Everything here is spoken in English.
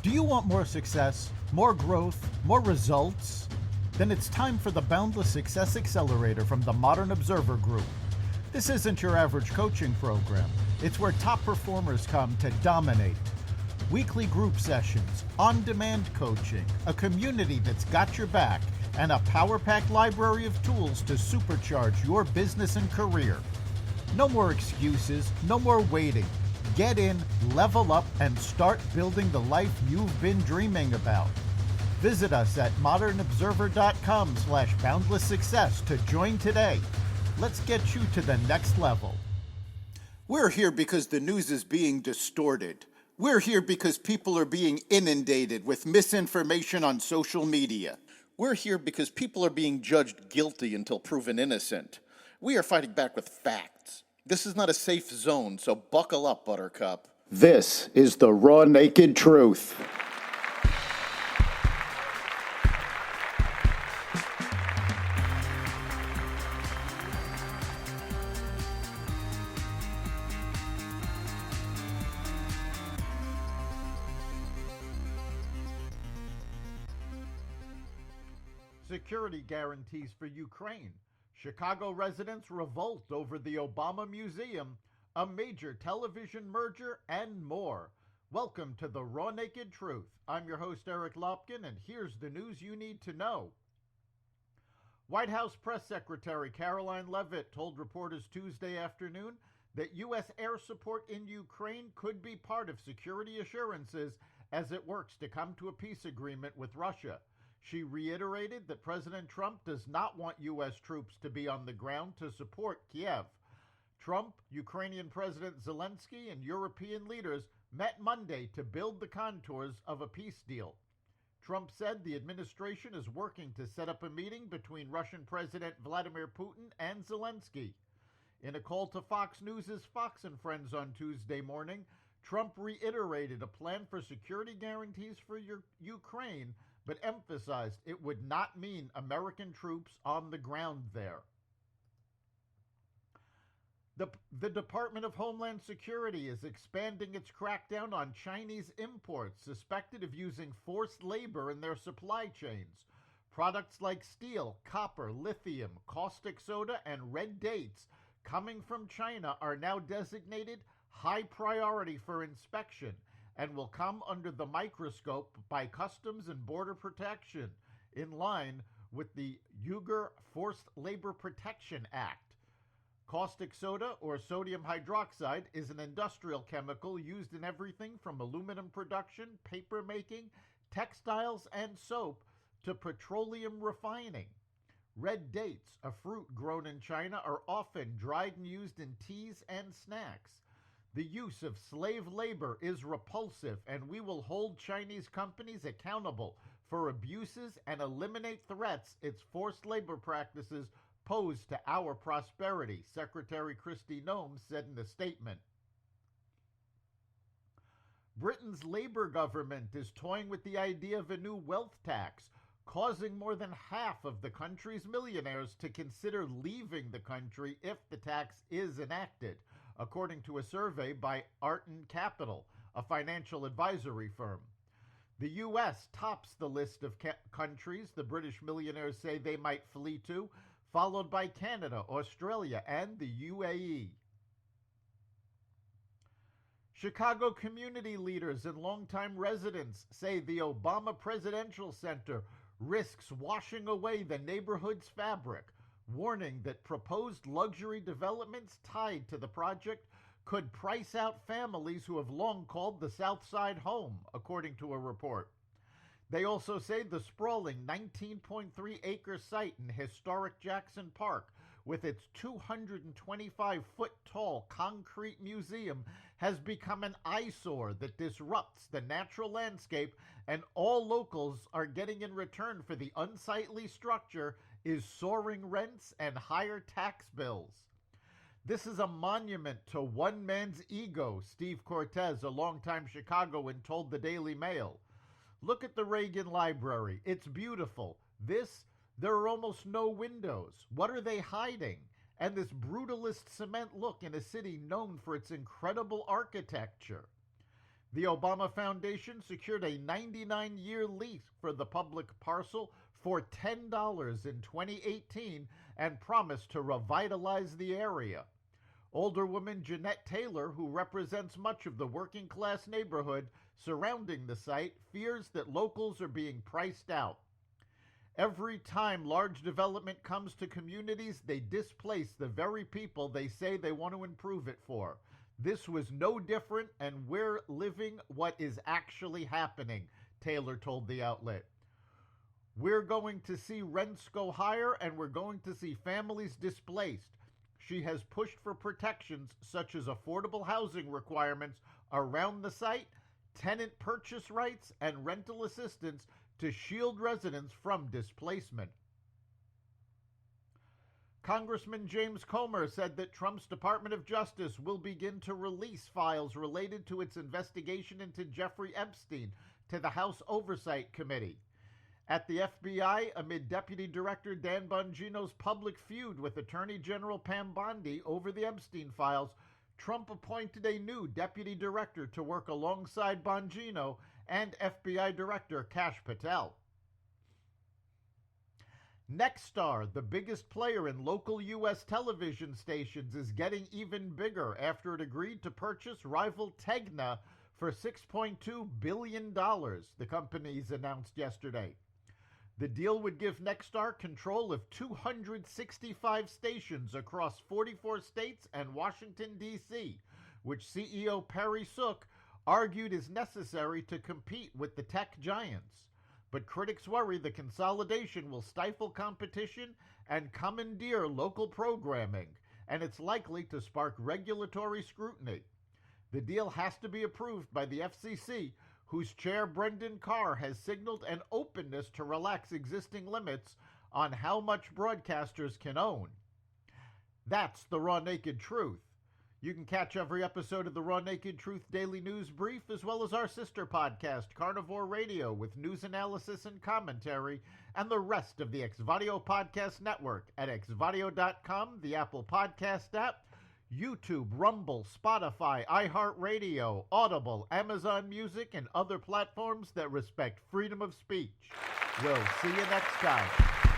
Do you want more success, more growth, more results? Then it's time for the Boundless Success Accelerator from the Modern Observer Group. This isn't your average coaching program. It's where top performers come to dominate. Weekly group sessions, on-demand coaching, a community that's got your back, and a power-packed library of tools to supercharge your business and career. No more excuses, no more waiting. Get in, level up, and start building the life you've been dreaming about. Visit us at modernobserver.com/boundless success to join today. Let's get you to the next level. We're here because the news is being distorted. We're here because people are being inundated with misinformation on social media. We're here because people are being judged guilty until proven innocent. We are fighting back with facts. This is not a safe zone, so buckle up, Buttercup. This is the raw, naked truth. Security guarantees for Ukraine. Chicago residents revolt over the Obama Museum, a major television merger, and more. Welcome to the Raw Naked Truth. I'm your host, Eric Lopkin, and here's the news you need to know. White House Press Secretary Caroline Leavitt told reporters Tuesday afternoon that U.S. air support in Ukraine could be part of security assurances as it works to come to a peace agreement with Russia. She reiterated that President Trump does not want U.S. troops to be on the ground to support Kiev. Trump, Ukrainian President Zelensky, and European leaders met Monday to build the contours of a peace deal. Trump said the administration is working to set up a meeting between Russian President Vladimir Putin and Zelensky. In a call to Fox News' Fox and Friends on Tuesday morning, Trump reiterated a plan for security guarantees for Ukraine, but emphasized it would not mean American troops on the ground there. The Department of Homeland Security is expanding its crackdown on Chinese imports suspected of using forced labor in their supply chains. Products like steel, copper, lithium, caustic soda, and red dates coming from China are now designated high priority for inspection and will come under the microscope by Customs and Border Protection, in line with the Uyghur Forced Labor Protection Act. Caustic soda, or sodium hydroxide, is an industrial chemical used in everything from aluminum production, paper making, textiles, and soap to petroleum refining. Red dates, a fruit grown in China, are often dried and used in teas and snacks. The use of slave labor is repulsive, and we will hold Chinese companies accountable for abuses and eliminate threats its forced labor practices pose to our prosperity, Secretary Kristi Noem said in a statement. Britain's Labour government is toying with the idea of a new wealth tax, causing more than half of the country's millionaires to consider leaving the country if the tax is enacted, according to a survey by Arton Capital, a financial advisory firm. The U.S. tops the list of countries the British millionaires say they might flee to, followed by Canada, Australia, and the UAE. Chicago community leaders and longtime residents say the Obama Presidential Center risks washing away the neighborhood's fabric, warning that proposed luxury developments tied to the project could price out families who have long called the South Side home, according to a report. They also say the sprawling 19.3-acre site in historic Jackson Park, with its 225-foot-tall concrete museum, has become an eyesore that disrupts the natural landscape, and all locals are getting in return for the unsightly structure is soaring rents and higher tax bills. This is a monument to one man's ego, Steve Cortez, a longtime Chicagoan, told the Daily Mail. Look at the Reagan Library. It's beautiful. There are almost no windows. What are they hiding? And this brutalist cement look in a city known for its incredible architecture. The Obama Foundation secured a 99-year lease for the public parcel for $10 in 2018 and promised to revitalize the area. Older woman Jeanette Taylor, who represents much of the working class neighborhood surrounding the site, fears that locals are being priced out. Every time large development comes to communities, they displace the very people they say they want to improve it for. This was no different, and we're living what is actually happening, Taylor told the outlet. We're going to see rents go higher, and we're going to see families displaced. She has pushed for protections such as affordable housing requirements around the site, tenant purchase rights, and rental assistance to shield residents from displacement. Congressman James Comer said that Trump's Department of Justice will begin to release files related to its investigation into Jeffrey Epstein to the House Oversight Committee. At the FBI, amid Deputy Director Dan Bongino's public feud with Attorney General Pam Bondi over the Epstein files, Trump appointed a new deputy director to work alongside Bongino and FBI Director Kash Patel. Nexstar, the biggest player in local U.S. television stations, is getting even bigger after it agreed to purchase rival Tegna for $6.2 billion, the companies announced yesterday. The deal would give Nexstar control of 265 stations across 44 states and Washington, D.C., which CEO Perry Sook argued is necessary to compete with the tech giants. But critics worry the consolidation will stifle competition and commandeer local programming, and it's likely to spark regulatory scrutiny. The deal has to be approved by the FCC, whose chair Brendan Carr has signaled an openness to relax existing limits on how much broadcasters can own. That's the Raw Naked Truth. You can catch every episode of the Raw Naked Truth Daily News Brief, as well as our sister podcast, Carnivore Radio, with news analysis and commentary, and the rest of the Xvadio Podcast Network at xvadio.com, the Apple Podcast app, YouTube, Rumble, Spotify, iHeartRadio, Audible, Amazon Music, and other platforms that respect freedom of speech. We'll see you next time.